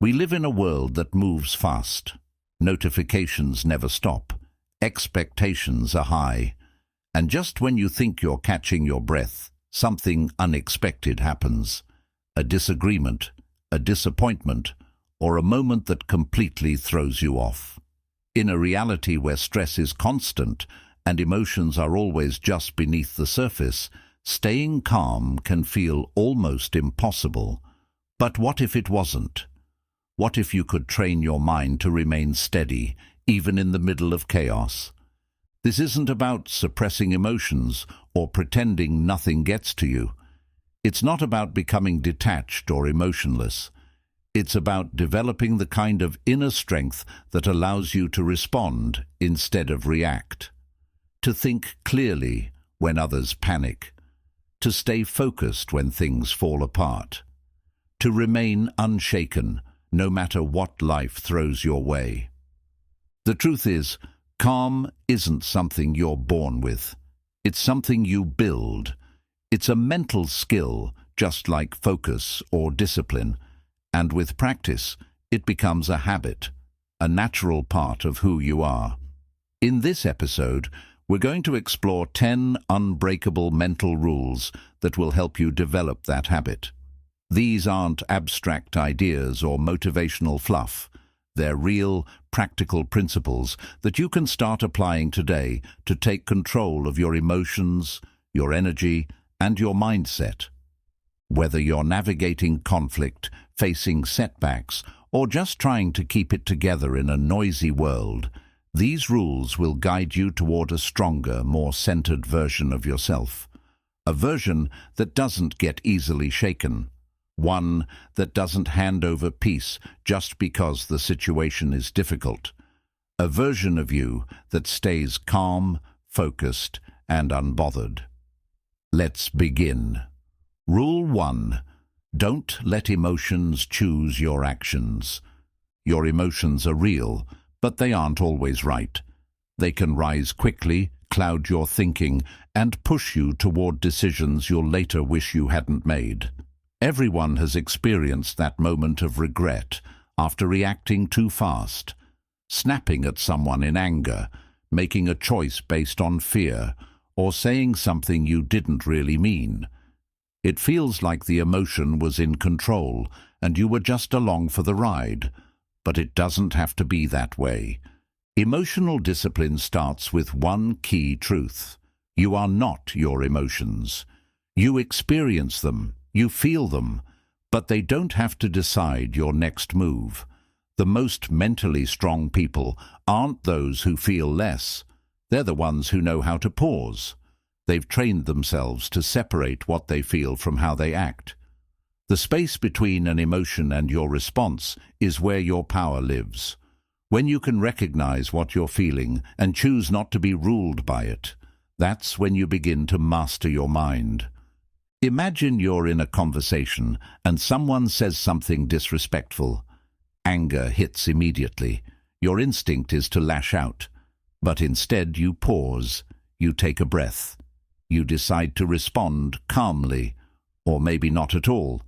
We live in a world that moves fast. Notifications never stop. Expectations are high. And just when you think you're catching your breath, something unexpected happens. A disagreement, a disappointment, or a moment that completely throws you off. In a reality where stress is constant and emotions are always just beneath the surface, staying calm can feel almost impossible. But what if it wasn't? What if you could train your mind to remain steady, even in the middle of chaos? This isn't about suppressing emotions or pretending nothing gets to you. It's not about becoming detached or emotionless. It's about developing the kind of inner strength that allows you to respond instead of react. To think clearly when others panic. To stay focused when things fall apart. To remain unshaken no matter what life throws your way. The truth is, calm isn't something you're born with. It's something you build. It's a mental skill, just like focus or discipline. And with practice, it becomes a habit, a natural part of who you are. In this episode, we're going to explore 10 unbreakable mental rules that will help you develop that habit. These aren't abstract ideas or motivational fluff. They're real, practical principles that you can start applying today to take control of your emotions, your energy, and your mindset. Whether you're navigating conflict, facing setbacks, or just trying to keep it together in a noisy world, these rules will guide you toward a stronger, more centered version of yourself. A version that doesn't get easily shaken. One that doesn't hand over peace just because the situation is difficult. A version of you that stays calm, focused, and unbothered. Let's begin. Rule 1. Don't let emotions choose your actions. Your emotions are real, but they aren't always right. They can rise quickly, cloud your thinking, and push you toward decisions you'll later wish you hadn't made. Everyone has experienced that moment of regret after reacting too fast, snapping at someone in anger, making a choice based on fear, or saying something you didn't really mean. It feels like the emotion was in control and you were just along for the ride, but it doesn't have to be that way. Emotional discipline starts with one key truth. You are not your emotions. You experience them. You feel them, but they don't have to decide your next move. The most mentally strong people aren't those who feel less. They're the ones who know how to pause. They've trained themselves to separate what they feel from how they act. The space between an emotion and your response is where your power lives. When you can recognize what you're feeling and choose not to be ruled by it, that's when you begin to master your mind. Imagine you're in a conversation and someone says something disrespectful. Anger hits immediately. Your instinct is to lash out. But instead you pause. You take a breath. You decide to respond calmly, or maybe not at all.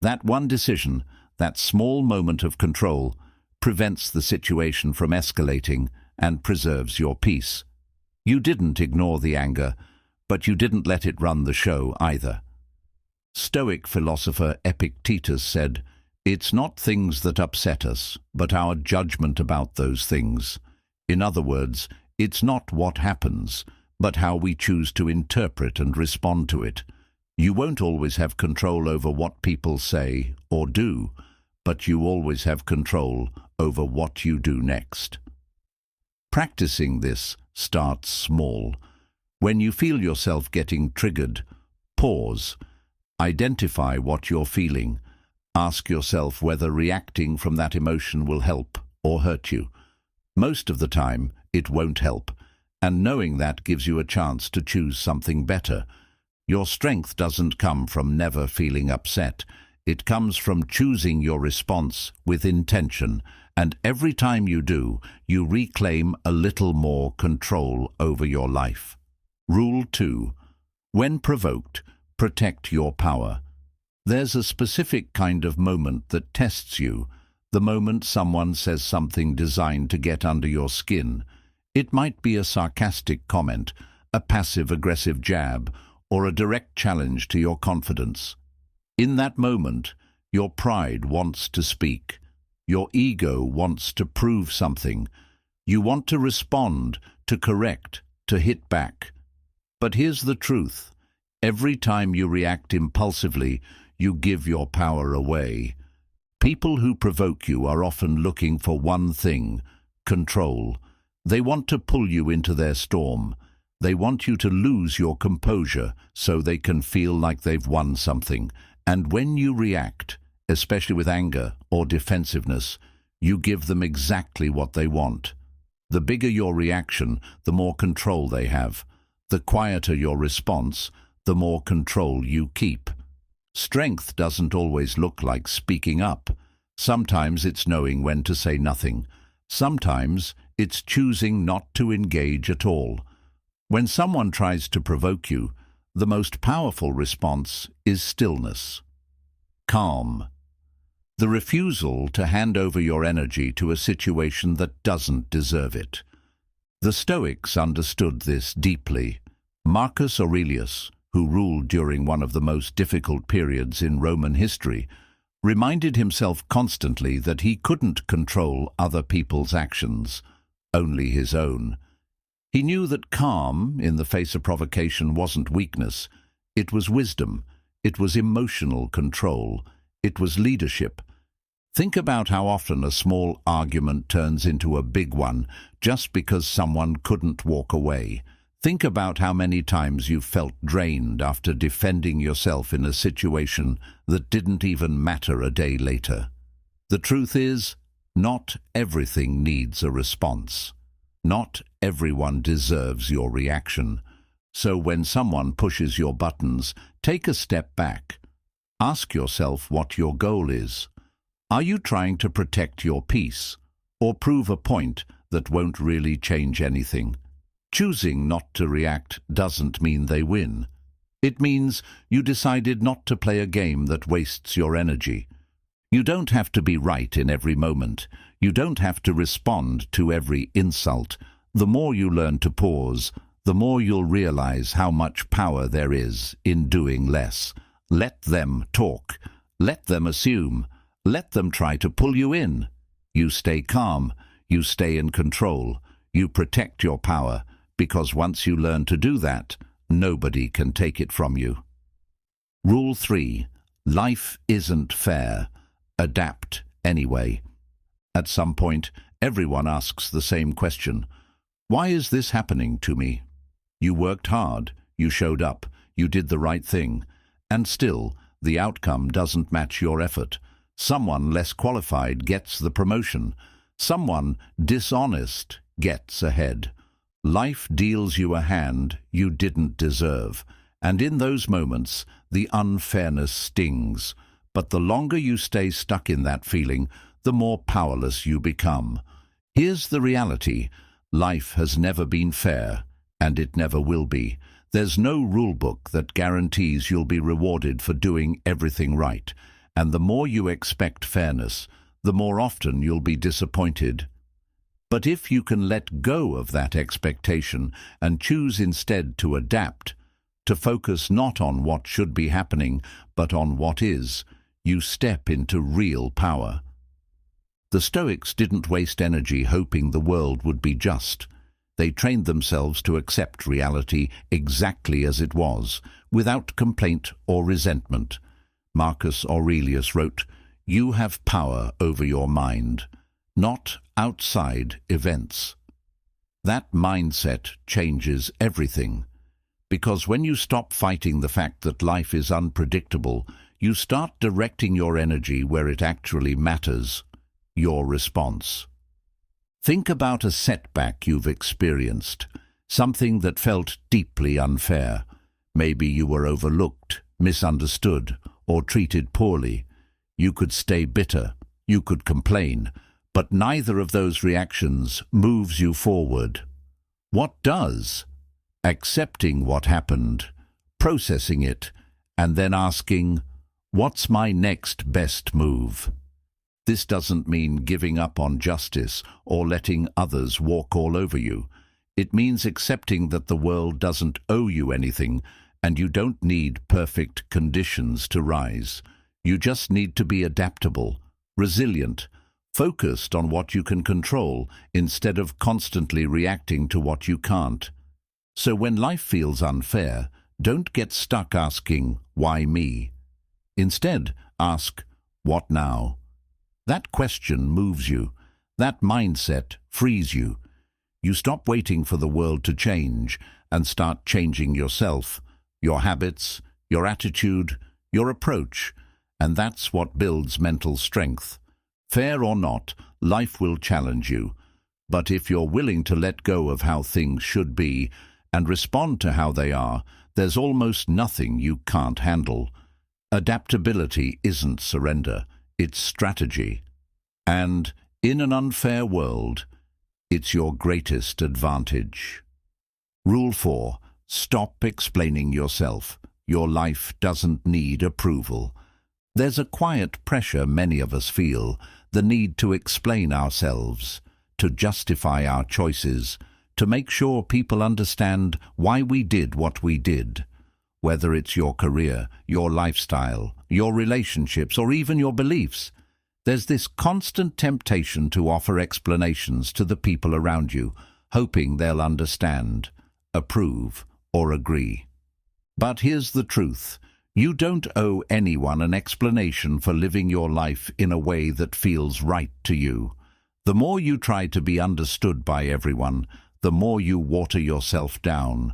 That one decision, that small moment of control, prevents the situation from escalating and preserves your peace. You didn't ignore the anger, but you didn't let it run the show either. Stoic philosopher Epictetus said, "It's not things that upset us, but our judgment about those things." In other words, it's not what happens, but how we choose to interpret and respond to it. You won't always have control over what people say or do, but you always have control over what you do next. Practicing this starts small. When you feel yourself getting triggered, pause. Identify what you're feeling. Ask yourself whether reacting from that emotion will help or hurt you. Most of the time, it won't help, and knowing that gives you a chance to choose something better. Your strength doesn't come from never feeling upset. It comes from choosing your response with intention, and every time you do, you reclaim a little more control over your life. Rule 2. When provoked, protect your power. There's a specific kind of moment that tests you, The moment someone says something designed to get under your skin, it might be a sarcastic comment, a passive-aggressive jab, or a direct challenge to your confidence. In that moment, your pride wants to speak. Your ego wants to prove something. You want to respond, to correct, to hit back. But here's the truth. Every time you react impulsively, you give your power away. People who provoke you are often looking for one thing: control. They want to pull you into their storm. They want you to lose your composure so they can feel like they've won something. And when you react, especially with anger or defensiveness, you give them exactly what they want. The bigger your reaction, the more control they have. The quieter your response, the more control you keep. Strength doesn't always look like speaking up. Sometimes it's knowing when to say nothing. Sometimes it's choosing not to engage at all. When someone tries to provoke you, the most powerful response is stillness. Calm. The refusal to hand over your energy to a situation that doesn't deserve it. The Stoics understood this deeply. Marcus Aurelius, who ruled during one of the most difficult periods in Roman history, reminded himself constantly that he couldn't control other people's actions, only his own. He knew that calm in the face of provocation wasn't weakness. It was wisdom. It was emotional control. It was leadership. Think about how often a small argument turns into a big one just because someone couldn't walk away. Think about how many times you felt drained after defending yourself in a situation that didn't even matter a day later. The truth is, not everything needs a response. Not everyone deserves your reaction. So when someone pushes your buttons, take a step back. Ask yourself what your goal is. Are you trying to protect your peace or prove a point that won't really change anything? Choosing not to react doesn't mean they win. It means you decided not to play a game that wastes your energy. You don't have to be right in every moment. You don't have to respond to every insult. The more you learn to pause, the more you'll realize how much power there is in doing less. Let them talk. Let them assume. Let them try to pull you in. You stay calm. You stay in control. You protect your power. Because once you learn to do that, nobody can take it from you. Rule 3. Life isn't fair. Adapt anyway. At some point, everyone asks the same question. Why is this happening to me? You worked hard, you showed up, you did the right thing, and still, the outcome doesn't match your effort. Someone less qualified gets the promotion. Someone dishonest gets ahead. Life deals you a hand you didn't deserve, and in those moments, the unfairness stings. But the longer you stay stuck in that feeling, the more powerless you become. Here's the reality. Life has never been fair, and it never will be. There's no rule book that guarantees you'll be rewarded for doing everything right, and the more you expect fairness, the more often you'll be disappointed. But if you can let go of that expectation and choose instead to adapt, to focus not on what should be happening, but on what is, you step into real power. The Stoics didn't waste energy hoping the world would be just. They trained themselves to accept reality exactly as it was, without complaint or resentment. Marcus Aurelius wrote, "You have power over your mind, not outside events." That mindset changes everything. Because when you stop fighting the fact that life is unpredictable, you start directing your energy where it actually matters, your response. Think about a setback you've experienced, something that felt deeply unfair. Maybe you were overlooked, misunderstood, or treated poorly. You could stay bitter, you could complain, but neither of those reactions moves you forward. What does? Accepting what happened, processing it, and then asking, what's my next best move? This doesn't mean giving up on justice or letting others walk all over you. It means accepting that the world doesn't owe you anything and you don't need perfect conditions to rise. You just need to be adaptable, resilient, focused on what you can control instead of constantly reacting to what you can't. So when life feels unfair, don't get stuck asking, "Why me?" Instead, ask, "What now?" That question moves you. That mindset frees you. You stop waiting for the world to change and start changing yourself, your habits, your attitude, your approach, and that's what builds mental strength. Fair or not, life will challenge you, but if you're willing to let go of how things should be and respond to how they are, there's almost nothing you can't handle. Adaptability isn't surrender, it's strategy. And in an unfair world, it's your greatest advantage. Rule 4. Stop explaining yourself. Your life doesn't need approval. There's a quiet pressure many of us feel, the need to explain ourselves, to justify our choices, to make sure people understand why we did what we did. Whether it's your career, your lifestyle, your relationships, or even your beliefs, there's this constant temptation to offer explanations to the people around you, hoping they'll understand, approve, or agree. But here's the truth. You don't owe anyone an explanation for living your life in a way that feels right to you. The more you try to be understood by everyone, the more you water yourself down.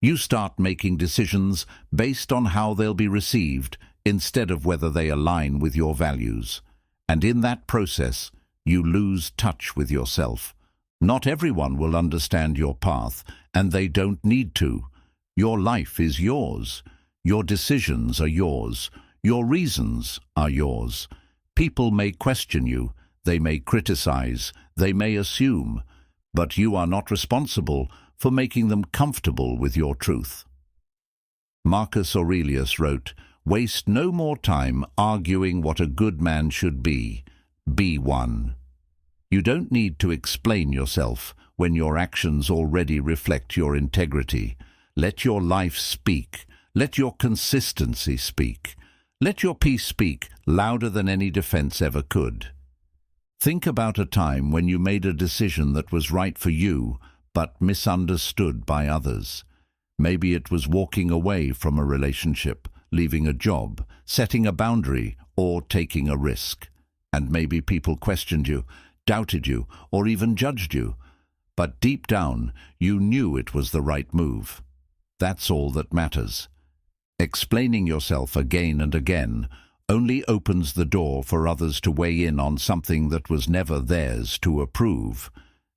You start making decisions based on how they'll be received instead of whether they align with your values. And in that process, you lose touch with yourself. Not everyone will understand your path, and they don't need to. Your life is yours. Your decisions are yours. Your reasons are yours. People may question you, they may criticize, they may assume, but you are not responsible for making them comfortable with your truth. Marcus Aurelius wrote, "Waste no more time arguing what a good man should be. Be one." You don't need to explain yourself when your actions already reflect your integrity. Let your life speak. Let your consistency speak. Let your peace speak louder than any defense ever could. Think about a time when you made a decision that was right for you, but misunderstood by others. Maybe it was walking away from a relationship, leaving a job, setting a boundary, or taking a risk. And maybe people questioned you, doubted you, or even judged you. But deep down, you knew it was the right move. That's all that matters. Explaining yourself again and again only opens the door for others to weigh in on something that was never theirs to approve.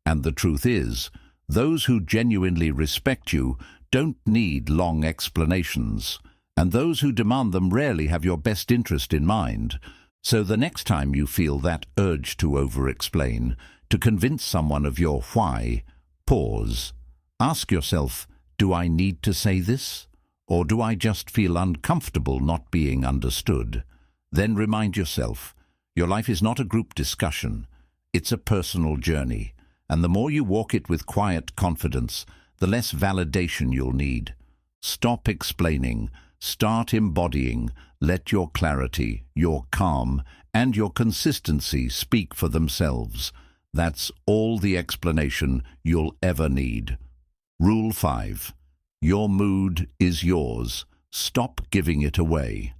And the truth is, those who genuinely respect you don't need long explanations, and those who demand them rarely have your best interest in mind. So the next time you feel that urge to over-explain, to convince someone of your why, pause. Ask yourself, do I need to say this? Or do I just feel uncomfortable not being understood? Then remind yourself, your life is not a group discussion. It's a personal journey, and the more you walk it with quiet confidence, the less validation you'll need. Stop explaining, start embodying, let your clarity, your calm, and your consistency speak for themselves. That's all the explanation you'll ever need. Rule 5. Your mood is yours. Stop giving it away.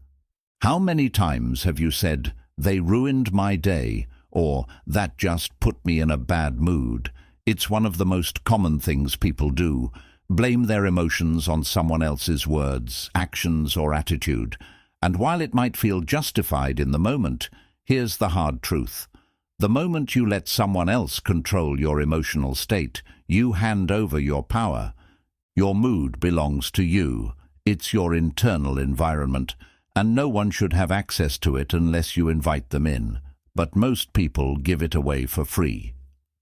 How many times have you said, "They ruined my day," or "That just put me in a bad mood"? It's one of the most common things people do. Blame their emotions on someone else's words, actions, or attitude. And while it might feel justified in the moment, here's the hard truth. The moment you let someone else control your emotional state, you hand over your power. Your mood belongs to you. It's your internal environment, and no one should have access to it unless you invite them in. But most people give it away for free.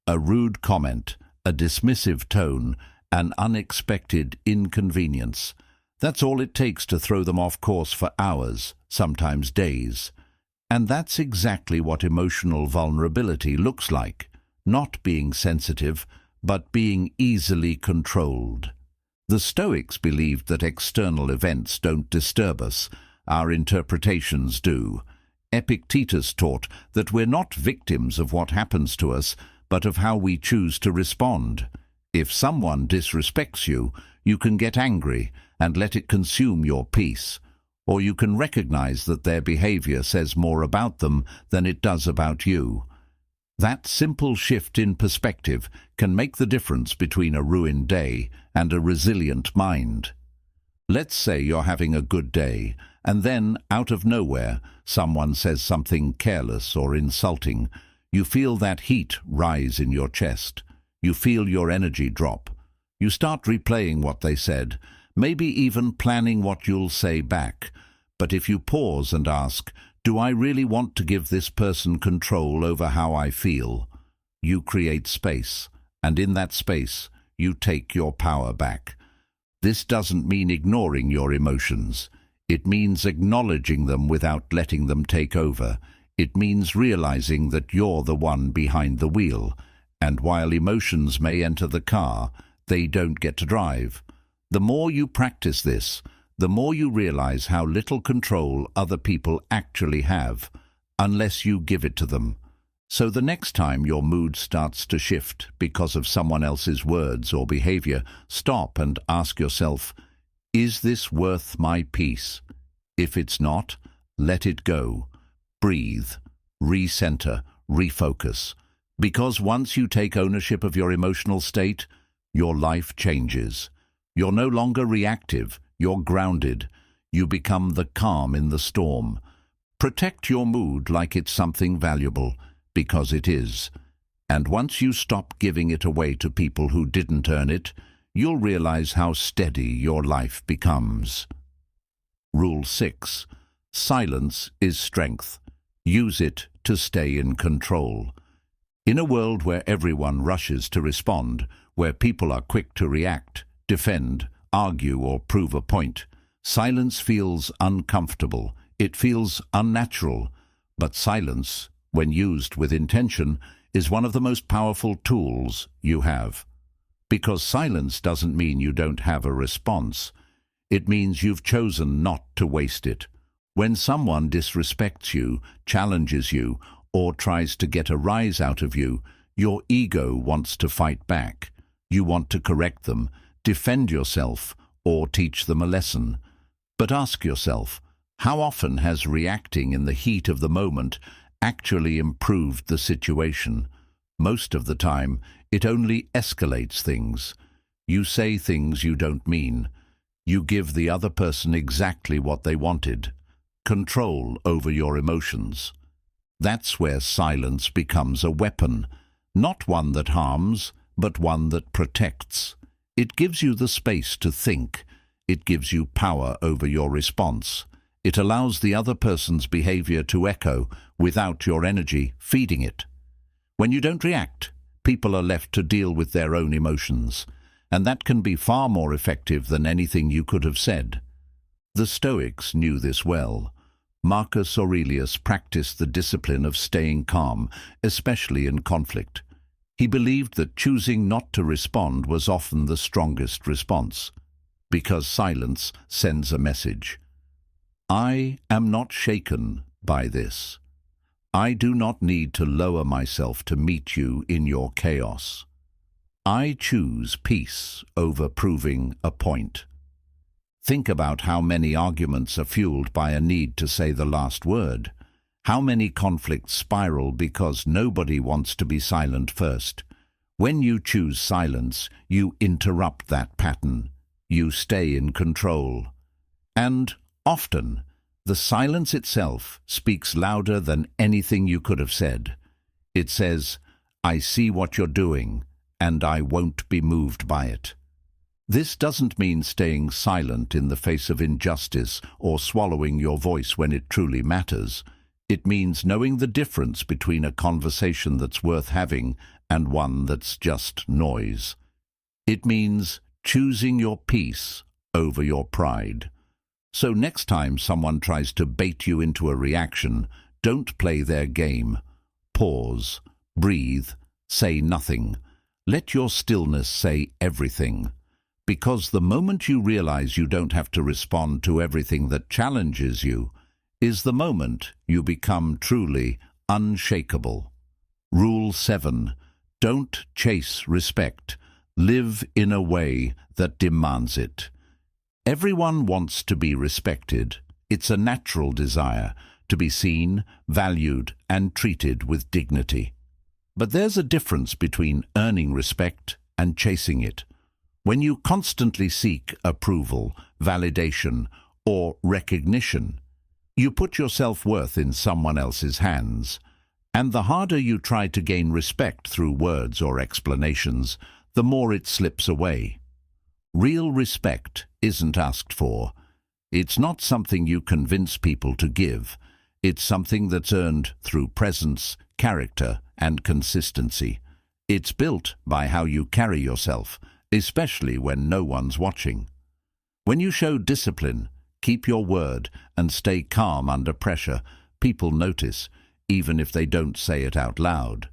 A rude comment, a dismissive tone, an unexpected inconvenience. That's all it takes to throw them off course for hours, sometimes days. And that's exactly what emotional vulnerability looks like. Not being sensitive, but being easily controlled. The Stoics believed that external events don't disturb us, our interpretations do. Epictetus taught that we're not victims of what happens to us, but of how we choose to respond. If someone disrespects you, you can get angry and let it consume your peace. Or you can recognize that their behavior says more about them than it does about you. That simple shift in perspective can make the difference between a ruined day and a resilient mind. Let's say you're having a good day, and then, out of nowhere, someone says something careless or insulting. You feel that heat rise in your chest. You feel your energy drop. You start replaying what they said, maybe even planning what you'll say back. But if you pause and ask, do I really want to give this person control over how I feel? You create space, and in that space, you take your power back. This doesn't mean ignoring your emotions. It means acknowledging them without letting them take over. It means realizing that you're the one behind the wheel, and while emotions may enter the car, they don't get to drive. The more you practice this, the more you realize how little control other people actually have, unless you give it to them. So the next time your mood starts to shift because of someone else's words or behavior, stop and ask yourself, is this worth my peace? If it's not, let it go. Breathe, recenter, refocus. Because once you take ownership of your emotional state, your life changes. You're no longer reactive. You're grounded. You become the calm in the storm. Protect your mood like it's something valuable, because it is. And once you stop giving it away to people who didn't earn it, you'll realize how steady your life becomes. Rule 6. Silence is strength. Use it to stay in control. In a world where everyone rushes to respond, where people are quick to react, defend, argue or prove a point, silence feels uncomfortable. It feels unnatural. But silence, when used with intention, is one of the most powerful tools you have. Because silence doesn't mean you don't have a response. It means you've chosen not to waste it. When someone disrespects you, challenges you, or tries to get a rise out of you, your ego wants to fight back. You want to correct them, defend yourself, or teach them a lesson. But ask yourself, how often has reacting in the heat of the moment actually improved the situation? Most of the time, it only escalates things. You say things you don't mean. You give the other person exactly what they wanted. Control over your emotions. That's where silence becomes a weapon, not one that harms, but one that protects. It gives you the space to think. It gives you power over your response. It allows the other person's behavior to echo without your energy feeding it. When you don't react, people are left to deal with their own emotions, and that can be far more effective than anything you could have said. The Stoics knew this well. Marcus Aurelius practiced the discipline of staying calm, especially in conflict. He believed that choosing not to respond was often the strongest response, because silence sends a message. I am not shaken by this. I do not need to lower myself to meet you in your chaos. I choose peace over proving a point. Think about how many arguments are fueled by a need to say the last word. How many conflicts spiral because nobody wants to be silent first. When you choose silence, you interrupt that pattern. You stay in control. And often, the silence itself speaks louder than anything you could have said. It says, I see what you're doing, and I won't be moved by it. This doesn't mean staying silent in the face of injustice or swallowing your voice when it truly matters. It means knowing the difference between a conversation that's worth having and one that's just noise. It means choosing your peace over your pride. So next time someone tries to bait you into a reaction, Don't play their game. Pause, breathe, say nothing. Let your stillness say everything. Because the moment you realize you don't have to respond to everything that challenges you is the moment you become truly unshakable. Rule 7. Don't chase respect. Live in a way that demands it. Everyone wants to be respected. It's a natural desire to be seen, valued, and treated with dignity. But there's a difference between earning respect and chasing it. When you constantly seek approval, validation, or recognition, you put your self-worth in someone else's hands. And the harder you try to gain respect through words or explanations, the more it slips away. Real respect isn't asked for. It's not something you convince people to give. It's something that's earned through presence, character, and consistency. It's built by how you carry yourself, especially when no one's watching. When you show discipline, keep your word, and stay calm under pressure, people notice, even if they don't say it out loud.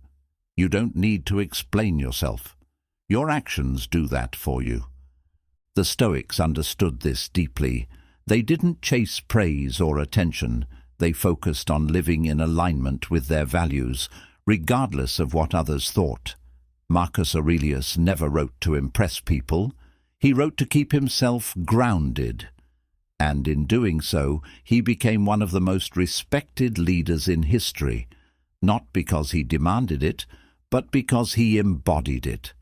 You don't need to explain yourself. Your actions do that for you. The Stoics understood this deeply. They didn't chase praise or attention. They focused on living in alignment with their values, regardless of what others thought. Marcus Aurelius never wrote to impress people. He wrote to keep himself grounded. And in doing so, he became one of the most respected leaders in history, not because he demanded it, but because he embodied it.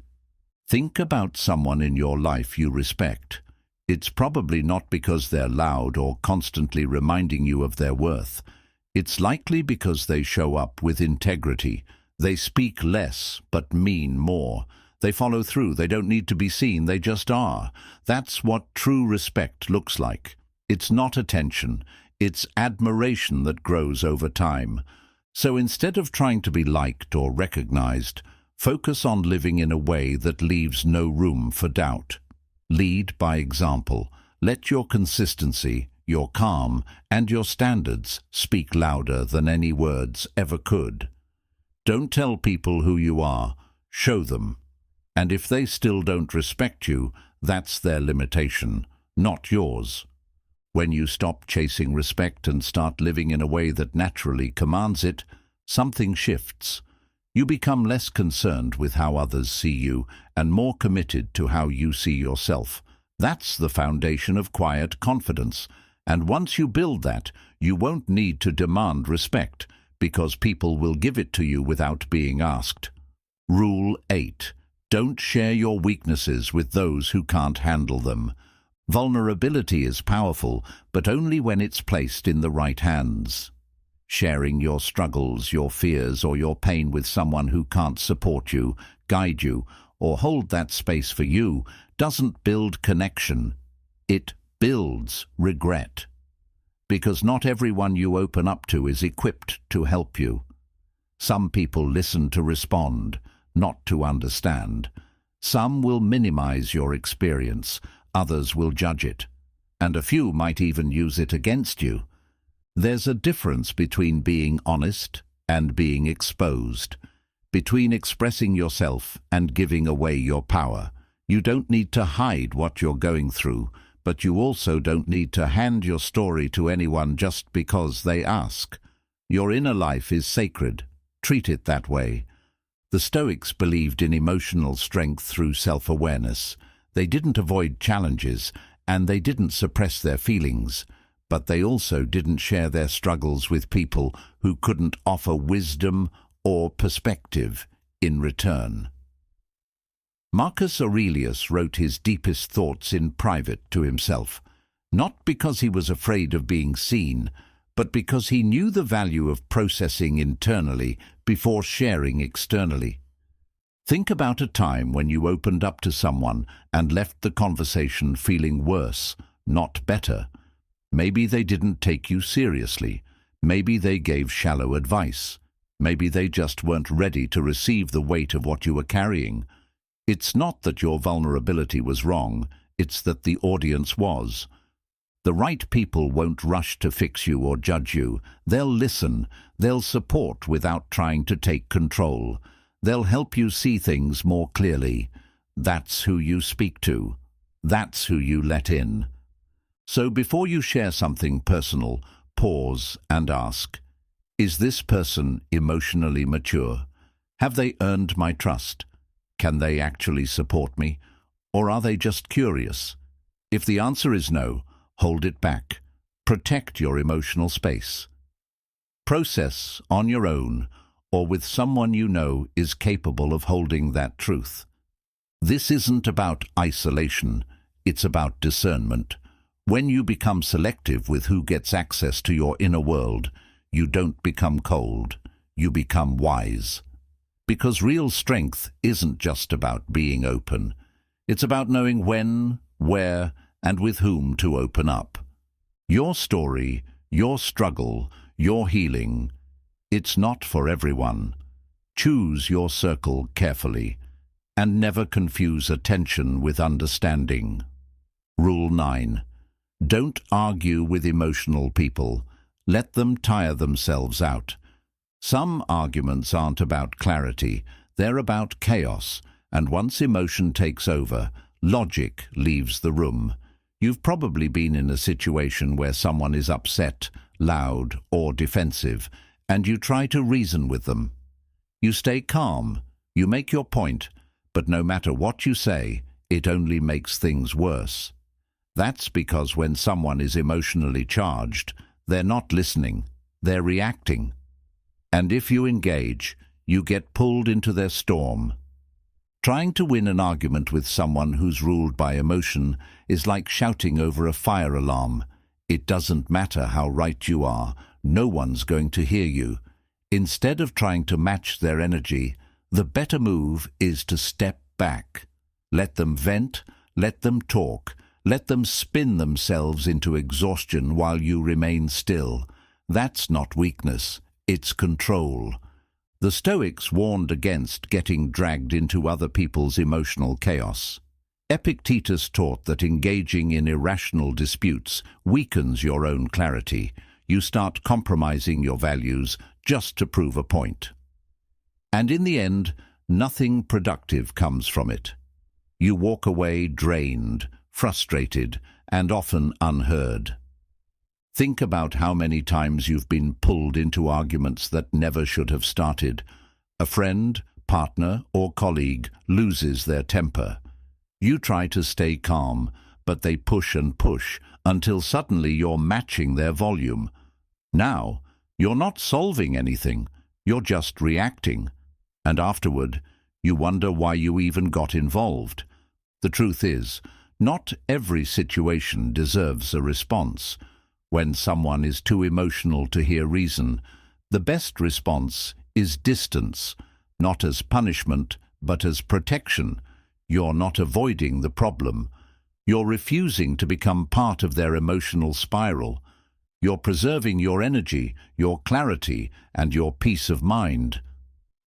Think about someone in your life you respect. It's probably not because they're loud or constantly reminding you of their worth. It's likely because they show up with integrity. They speak less, but mean more. They follow through. They don't need to be seen. They just are. That's what true respect looks like. It's not attention. It's admiration that grows over time. So instead of trying to be liked or recognized, focus on living in a way that leaves no room for doubt. Lead by example. Let your consistency, your calm, and your standards speak louder than any words ever could. Don't tell people who you are. Show them. And if they still don't respect you, that's their limitation, not yours. When you stop chasing respect and start living in a way that naturally commands it, something shifts. You become less concerned with how others see you and more committed to how you see yourself. That's the foundation of quiet confidence. And once you build that, you won't need to demand respect, because people will give it to you without being asked. Rule 8. Don't share your weaknesses with those who can't handle them. Vulnerability is powerful, but only when it's placed in the right hands. Sharing your struggles, your fears, or your pain with someone who can't support you, guide you, or hold that space for you doesn't build connection. It builds regret. Because not everyone you open up to is equipped to help you. Some people listen to respond, not to understand. Some will minimize your experience, others will judge it, and a few might even use it against you. There's a difference between being honest and being exposed, between expressing yourself and giving away your power. You don't need to hide what you're going through, but you also don't need to hand your story to anyone just because they ask. Your inner life is sacred. Treat it that way. The Stoics believed in emotional strength through self-awareness. They didn't avoid challenges, and they didn't suppress their feelings, but they also didn't share their struggles with people who couldn't offer wisdom or perspective in return. Marcus Aurelius wrote his deepest thoughts in private to himself, not because he was afraid of being seen, but because he knew the value of processing internally before sharing externally. Think about a time when you opened up to someone and left the conversation feeling worse, not better. Maybe they didn't take you seriously. Maybe they gave shallow advice. Maybe they just weren't ready to receive the weight of what you were carrying. It's not that your vulnerability was wrong, it's that the audience was. The right people won't rush to fix you or judge you. They'll listen. They'll support without trying to take control. They'll help you see things more clearly. That's who you speak to. That's who you let in. So before you share something personal, pause and ask, is this person emotionally mature? Have they earned my trust? Can they actually support me? Or are they just curious? If the answer is no, hold it back. Protect your emotional space. Process on your own or with someone you know is capable of holding that truth. This isn't about isolation, it's about discernment. When you become selective with who gets access to your inner world, you don't become cold, you become wise. Because real strength isn't just about being open. It's about knowing when, where, and with whom to open up. Your story, your struggle, your healing, it's not for everyone. Choose your circle carefully, and never confuse attention with understanding. Rule 9. Don't argue with emotional people. Let them tire themselves out. Some arguments aren't about clarity, they're about chaos, and once emotion takes over, logic leaves the room. You've probably been in a situation where someone is upset, loud, or defensive, and you try to reason with them. You stay calm, you make your point, but no matter what you say, it only makes things worse. That's because when someone is emotionally charged, they're not listening, they're reacting. And if you engage, you get pulled into their storm. Trying to win an argument with someone who's ruled by emotion is like shouting over a fire alarm. It doesn't matter how right you are, no one's going to hear you. Instead of trying to match their energy, the better move is to step back. Let them vent, let them talk, let them spin themselves into exhaustion while you remain still. That's not weakness, it's control. The Stoics warned against getting dragged into other people's emotional chaos. Epictetus taught that engaging in irrational disputes weakens your own clarity. You start compromising your values just to prove a point. And in the end, nothing productive comes from it. You walk away drained, frustrated, and often unheard. Think about how many times you've been pulled into arguments that never should have started. A friend, partner, or colleague loses their temper. You try to stay calm, but they push and push until suddenly you're matching their volume. Now, you're not solving anything, you're just reacting. And afterward, you wonder why you even got involved. The truth is, not every situation deserves a response. When someone is too emotional to hear reason, the best response is distance, not as punishment, but as protection. You're not avoiding the problem. You're refusing to become part of their emotional spiral. You're preserving your energy, your clarity, and your peace of mind.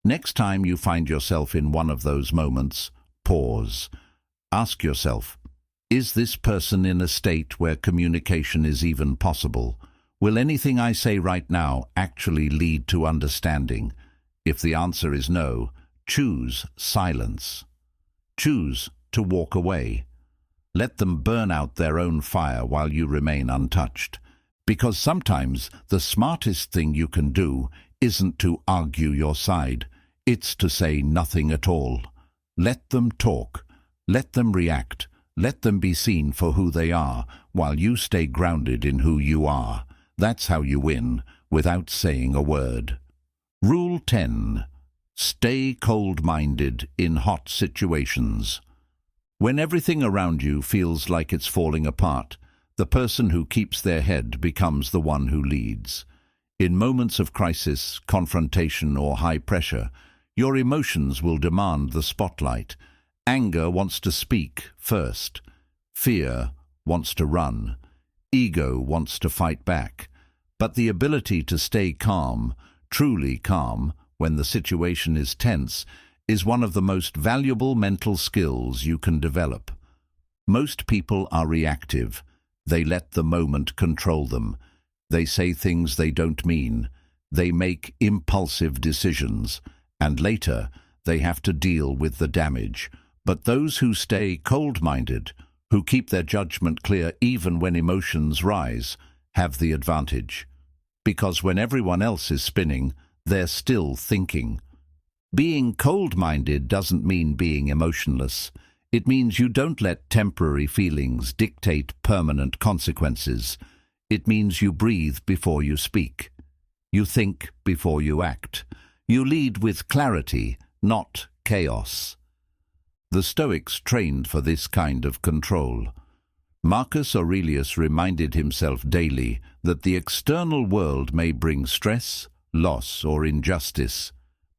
Next time you find yourself in one of those moments, pause. Ask yourself, is this person in a state where communication is even possible? Will anything I say right now actually lead to understanding? If the answer is no, choose silence. Choose to walk away. Let them burn out their own fire while you remain untouched. Because sometimes the smartest thing you can do isn't to argue your side, it's to say nothing at all. Let them talk. Let them react. Let them be seen for who they are, while you stay grounded in who you are. That's how you win, without saying a word. Rule 10. Stay cold-minded in hot situations. When everything around you feels like it's falling apart, the person who keeps their head becomes the one who leads. In moments of crisis, confrontation, or high pressure, your emotions will demand the spotlight. Anger wants to speak first. Fear wants to run. Ego wants to fight back. But the ability to stay calm, truly calm, when the situation is tense, is one of the most valuable mental skills you can develop. Most people are reactive. They let the moment control them. They say things they don't mean. They make impulsive decisions, and later they have to deal with the damage. But those who stay cold-minded, who keep their judgment clear even when emotions rise, have the advantage. Because when everyone else is spinning, they're still thinking. Being cold-minded doesn't mean being emotionless. It means you don't let temporary feelings dictate permanent consequences. It means you breathe before you speak. You think before you act. You lead with clarity, not chaos. The Stoics trained for this kind of control. Marcus Aurelius reminded himself daily that the external world may bring stress, loss, or injustice,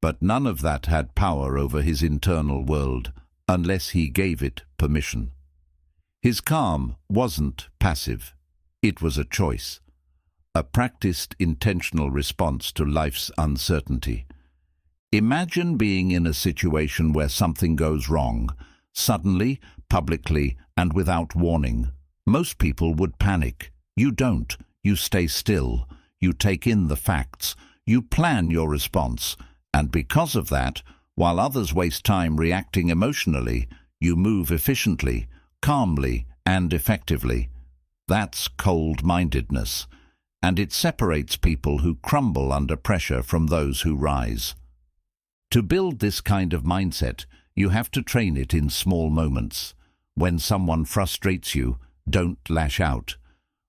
but none of that had power over his internal world unless he gave it permission. His calm wasn't passive. It was a choice, a practiced intentional response to life's uncertainty. Imagine being in a situation where something goes wrong, suddenly, publicly, and without warning. Most people would panic. You don't. You stay still. You take in the facts. You plan your response. And because of that, while others waste time reacting emotionally, you move efficiently, calmly, and effectively. That's cold-mindedness, and it separates people who crumble under pressure from those who rise. To build this kind of mindset, you have to train it in small moments. When someone frustrates you, don't lash out.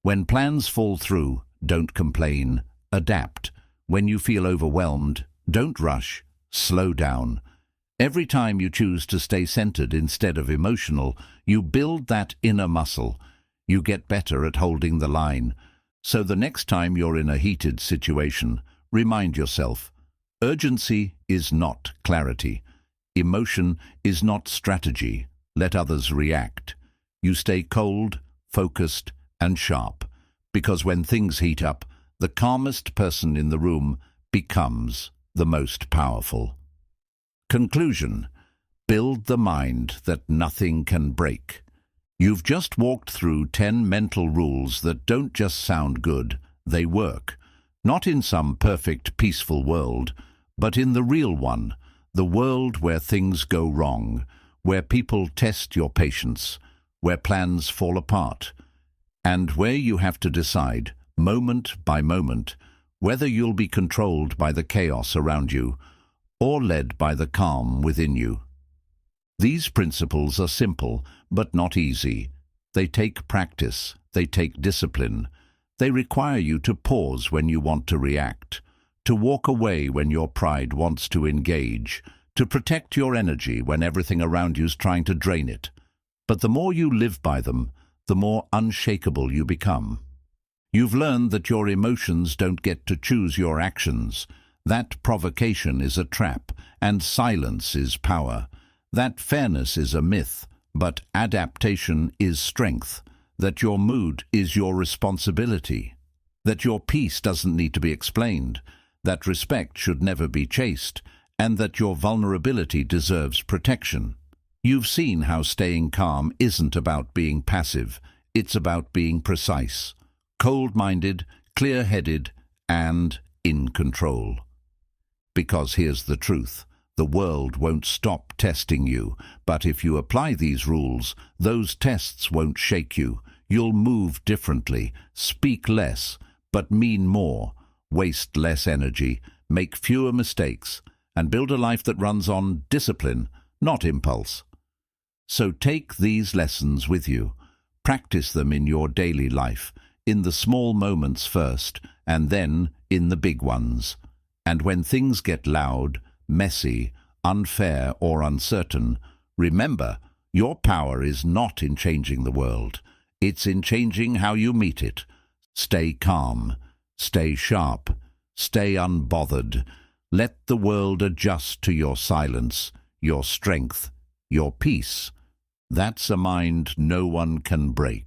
When plans fall through, don't complain, adapt. When you feel overwhelmed, don't rush, slow down. Every time you choose to stay centered instead of emotional, you build that inner muscle. You get better at holding the line. So the next time you're in a heated situation, remind yourself, urgency is not clarity. Emotion is not strategy. Let others react. You stay cold, focused, and sharp, because when things heat up, the calmest person in the room becomes the most powerful. Conclusion: build the mind that nothing can break. You've just walked through 10 mental rules that don't just sound good, they work. Not in some perfect, peaceful world, but in the real one, the world where things go wrong, where people test your patience, where plans fall apart, and where you have to decide, moment by moment, whether you'll be controlled by the chaos around you or led by the calm within you. These principles are simple, but not easy. They take practice, they take discipline. They require you to pause when you want to react, to walk away when your pride wants to engage, to protect your energy when everything around you's trying to drain it. But the more you live by them, the more unshakable you become. You've learned that your emotions don't get to choose your actions, that provocation is a trap, and silence is power, that fairness is a myth, but adaptation is strength, that your mood is your responsibility, that your peace doesn't need to be explained, that respect should never be chased, and that your vulnerability deserves protection. You've seen how staying calm isn't about being passive, it's about being precise, cold-minded, clear-headed, and in control. Because here's the truth, the world won't stop testing you, but if you apply these rules, those tests won't shake you. You'll move differently, speak less, but mean more, waste less energy, make fewer mistakes, and build a life that runs on discipline, not impulse. So take these lessons with you. Practice them in your daily life, in the small moments first, and then in the big ones. And when things get loud, messy, unfair, or uncertain, remember, your power is not in changing the world. It's in changing how you meet it. Stay calm, stay sharp, stay unbothered. Let the world adjust to your silence, your strength, your peace. That's a mind no one can break.